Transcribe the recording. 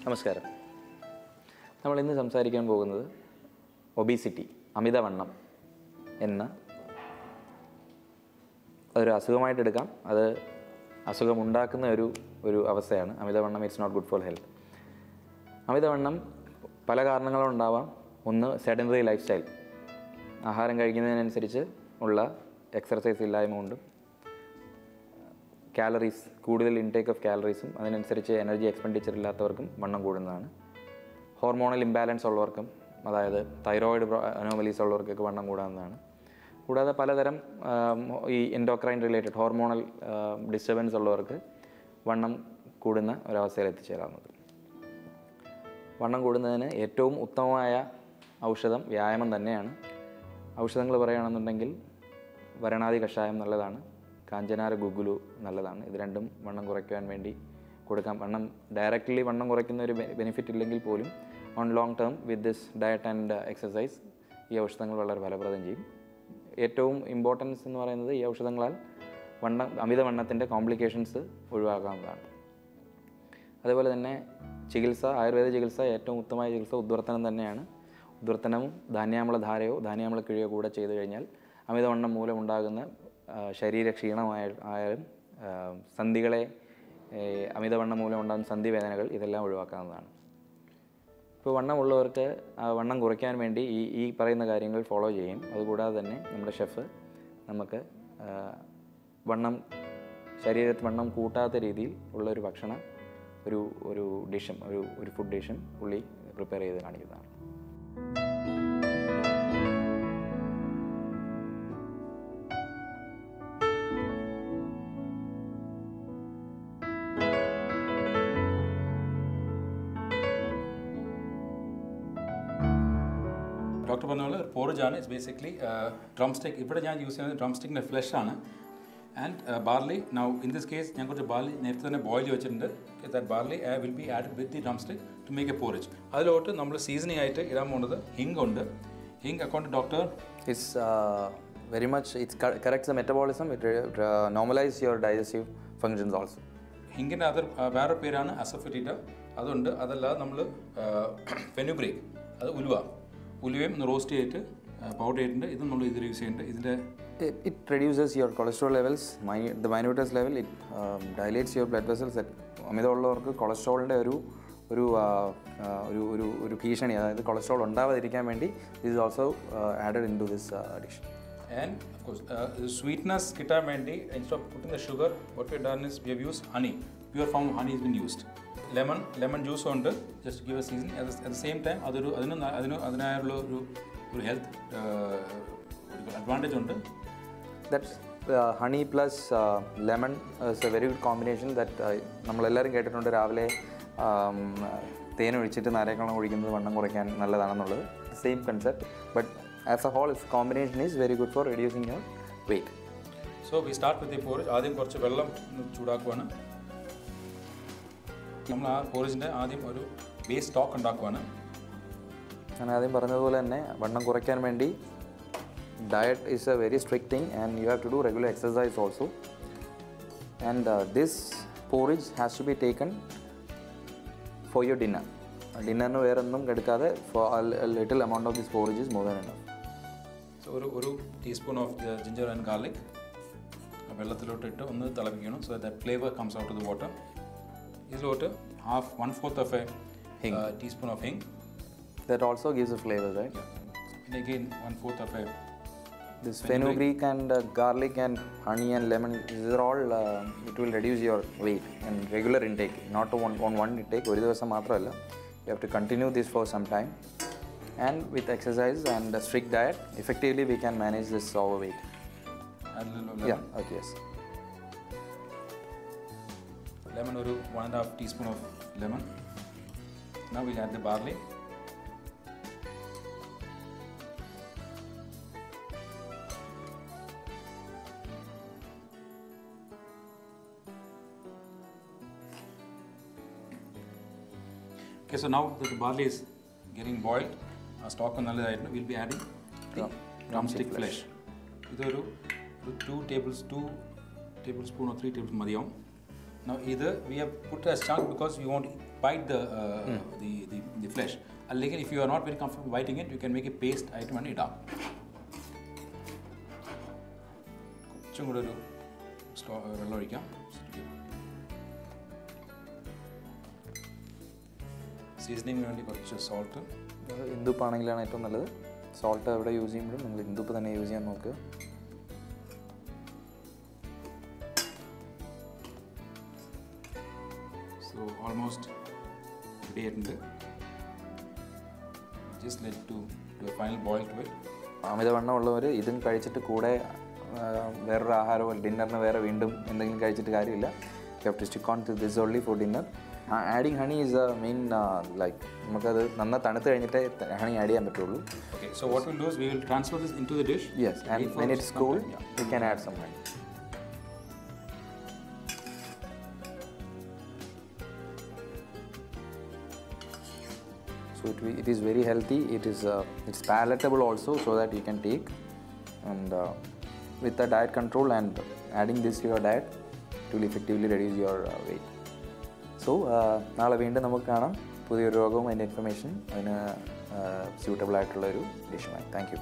നമസ്കാരം. നമ്മൾ ഇന്ന് സംസാരിക്കാൻ പോകുന്നത് ഒബീസിറ്റി, അമിതവണ്ണം എന്ന ഒരു അസുഖമായിട്ട് എടുക്കാം. അത് അസുഖമുണ്ടാക്കുന്ന ഒരു അവസ്ഥയാണ് അമിതവണ്ണം. It's not good for health. അമിതവണ്ണം പല കാരണങ്ങളും ഉണ്ടാവാം. ഒന്ന്, സെഡൻറ്ററി ലൈഫ് സ്റ്റൈൽ, ആഹാരം കഴിക്കുന്നതിനനുസരിച്ച് ഉള്ള എക്സർസൈസ് ഇല്ലായ്മ കൊണ്ടും കാലറീസ്, കൂടുതൽ ഇൻടേക്ക് ഓഫ് കാലറീസും അതിനനുസരിച്ച് എനർജി എക്സ്പെൻഡിച്ചർ ഇല്ലാത്തവർക്കും വണ്ണം കൂടുന്നതാണ്. ഹോർമോണൽ ഇംബാലൻസ് ഉള്ളവർക്കും, അതായത് തൈറോയിഡ് അനോമലീസ് ഉള്ളവർക്കൊക്കെ വണ്ണം കൂടാവുന്നതാണ്. കൂടാതെ പലതരം ഈ എൻഡോക്രൈൻ റിലേറ്റഡ് ഹോർമോണൽ ഡിസ്റ്റർബൻസ് ഉള്ളവർക്ക് വണ്ണം കൂടുന്ന ഒരവസ്ഥയിൽ എത്തിച്ചേരാവുന്നത്. വണ്ണം കൂടുന്നതിന് ഏറ്റവും ഉത്തമമായ ഔഷധം വ്യായാമം തന്നെയാണ്. ഔഷധങ്ങൾ പറയുകയാണെന്നുണ്ടെങ്കിൽ വരണാതി കഷായം നല്ലതാണ്, കാഞ്ചനാര ഗുഗുലു നല്ലതാണ്. ഇത് രണ്ടും വണ്ണം കുറയ്ക്കുവാൻ വേണ്ടി കൊടുക്കാം. ഡയറക്റ്റ്ലി വണ്ണം കുറയ്ക്കുന്ന ഒരു ബെനിഫിറ്റ് ഇല്ലെങ്കിൽ പോലും on long term with this diet and exercise ഈ ഔഷധങ്ങൾ വളരെ ഫലപ്രദം ചെയ്യും. ഏറ്റവും ഇമ്പോർട്ടൻസ് എന്ന് പറയുന്നത് ഈ ഔഷധങ്ങളാൽ അമിതവണ്ണത്തിൻ്റെ കോംപ്ലിക്കേഷൻസ് ഒഴിവാക്കാവുന്നതാണ്. അതുപോലെ തന്നെ ആയുർവേദ ചികിത്സ, ഏറ്റവും ഉത്തമമായ ചികിത്സ ഉദ്വർത്തനം തന്നെയാണ്. ഉദ്വർത്തനവും ധാന്യാമ്ലധാരയോ ധാന്യാമ്ലക്കിഴിയോ കൂടെ ചെയ്തു കഴിഞ്ഞാൽ അമിതവണ്ണം മൂലമുണ്ടാകുന്ന ശരീരക്ഷീണമായാലും അമിതവണ്ണം മൂലം ഉണ്ടാകുന്ന സന്ധിവേദനകൾ ഇതെല്ലാം ഒഴിവാക്കാവുന്നതാണ്. ഇപ്പോൾ വണ്ണമുള്ളവർക്ക് വണ്ണം കുറയ്ക്കാൻ വേണ്ടി ഈ പറയുന്ന കാര്യങ്ങൾ ഫോളോ ചെയ്യും. അതുകൂടാതെ തന്നെ നമ്മുടെ ഷെഫ് നമുക്ക് ശരീരത്തിൽ വണ്ണം കൂട്ടാത്ത രീതിയിൽ ഉള്ളൊരു ഭക്ഷണം ഒരു ഫുഡ് ഡിഷും പുള്ളി പ്രിപ്പയർ ചെയ്ത് കാണിക്കുന്നതാണ്. ഡോക്ടർ പറഞ്ഞ പോലെ പോറേജ് ആണ്. It's basically drum stick. ഇവിടെ ഞാൻ യൂസ് ചെയ്യുന്നത് ഡ്രം സ്റ്റിക്കിൻ്റെ ഫ്ലഷ് ആണ്. And barley, now in this case ഞാൻ കുറച്ച് ബാർലി നേരത്തെ തന്നെ ബോയിൽ വെച്ചിട്ടുണ്ട്. That barley will be add with the drum stick to make a porridge. അതിലോട്ട് നമ്മൾ സീസണിങ് ആയിട്ട് ഇടാൻ പോകുന്നത് ഹിംഗ് ഉണ്ട്. Hing according to doctor very much, it corrects the metabolism, it normalizes your digestive functions also. ഹിങ്ങിൻ്റെ വേറെ പേരാണ് അസഫറ്റിറ്റ, അതുണ്ട്. അതല്ലാതെ നമ്മൾ ഫെനുഗ്രീക്ക്, അത് ഉലുവയും റോസ്റ്റ് ചെയ്തിട്ട് പൗഡർ ചെയ്തിട്ടുണ്ട്. ഇത് നമ്മൾ ഇതിൽ യൂസ് ചെയ്യുന്നുണ്ട്. It reduces your cholesterol levels, the minutest level. It dilates your blood vessels. അമിതമുള്ളവർക്ക് കൊളസ്ട്രോളിൻ്റെ ഒരു ഭീഷണി, അതായത് കൊളസ്ട്രോൾ ഉണ്ടാവാതിരിക്കാൻ വേണ്ടി this also added into this dish. And of course sweetness കിട്ടാൻ വേണ്ടി, instead of putting the sugar, what we have done is we have used honey. Pure form of honey has been used. lemon juice ഉണ്ട്, just to give a seasoning. At the same time അതിനായുള്ള ഒരു health advantage ഉണ്ട്. That honey plus lemon is a very good combination that നമ്മളെല്ലാവരും കേട്ടിട്ടുണ്ട്. രാവിലെ തേനൊഴിച്ചിട്ട് നാരങ്ങ ഒഴിക്കുന്നത് വണ്ണം കുറയ്ക്കാൻ നല്ലതാണെന്നുള്ളത്. Same concept, but as a whole its combination is very good for reducing your weight. So we start with the porridge. ആദ്യം കുറച്ച് വെള്ളം ചൂടാക്കുവാണ്. നമ്മൾ ആ പോറേജിൻ്റെ ആദ്യം ഒരു ബേസ് സ്റ്റോക്ക് ഉണ്ടാക്കുവാണ്. ഞാൻ ആദ്യം പറഞ്ഞതുപോലെ തന്നെ വണ്ണം കുറയ്ക്കാൻ വേണ്ടി diet is a very strict thing, and you have to do regular exercise also. And this porridge has to be taken for your dinner. ഡിന്നറിന് വേറെ ഒന്നും എടുക്കാതെ for a little amount of this porridge is more than enough. So ഒരു teaspoon of ginger and garlic വെള്ളത്തിലോട്ട് ഇട്ട് ഒന്ന് തിളപ്പിക്കണം. So that flavour comes out of the water. ഇതിലോട്ട് 1/4 of a teaspoon of hing. That also gives a flavor, right? Yeah. And again 1/4 of a this fenugreek and garlic and honey and lemon, these are all it will reduce your weight and regular intake, not on one intake. ഒരു ദിവസം മാത്രമല്ല, you have to continue this for some time, and with exercise and a strict diet effectively we can manage this overweight. Add a little lemon. Yeah, okay, yes. Lemon ഒരു 1.5 teaspoon of lemon. Now we'll add the barley. Okay, so now that the barley is getting boiled, stock nalladaayittu, we'll be adding the drumstick flesh. ഇതൊരു 2 tablespoon or 3 tablespoon മതിയാവും. Now either we have put as chunk because we want bite the flesh. Again, if you are not very comfortable biting it, you can make a paste item and ഇടാം. കുറച്ചും കൂടെ ഒരു വെള്ളം ഒഴിക്കാം. സീസണിങ്ങിന് വേണ്ടി കുറച്ച് salt. ഇന്ദുപ്പാണെങ്കിലാണ് ഏറ്റവും നല്ലത്. സോൾട്ട് എവിടെ യൂസ് ചെയ്യുമ്പോഴും നിങ്ങൾ ഇന്ദുപ്പ് തന്നെ യൂസ് ചെയ്യാൻ നോക്കുക. സോ ഓൾമോസ്റ്റ് റെഡി ആയിട്ടുണ്ട്. Just let to do a final boil to it. അമിതവണ്ണം ഉള്ളവർ ഇതും കഴിച്ചിട്ട് കൂടെ വേറൊരു ആഹാരമോ ഡിന്നറിന് വേറെ വീണ്ടും എന്തെങ്കിലും കഴിച്ചിട്ട് കാര്യമില്ല. You have to stick on to this only for dinner. Adding honey is a main like നമുക്കത് നന്നായി തണുത്ത് കഴിഞ്ഞിട്ടേ ഹണി ആഡ് ചെയ്യാൻ പറ്റുള്ളൂ. Okay, so what we'll do is we will transfer this into the dish. Yes, and when it's cool, we can add some honey. So it is very healthy. It's palatable also, so that you can take. And with the diet control and adding this to your diet, it will effectively reduce your weight. So നാളെ വീണ്ടും നമുക്ക് കാണാം പുതിയൊരു രോഗവും അതിൻ്റെ information അതിന് suitable ആയിട്ടുള്ളൊരു ഡിഷുമായി. Thank you.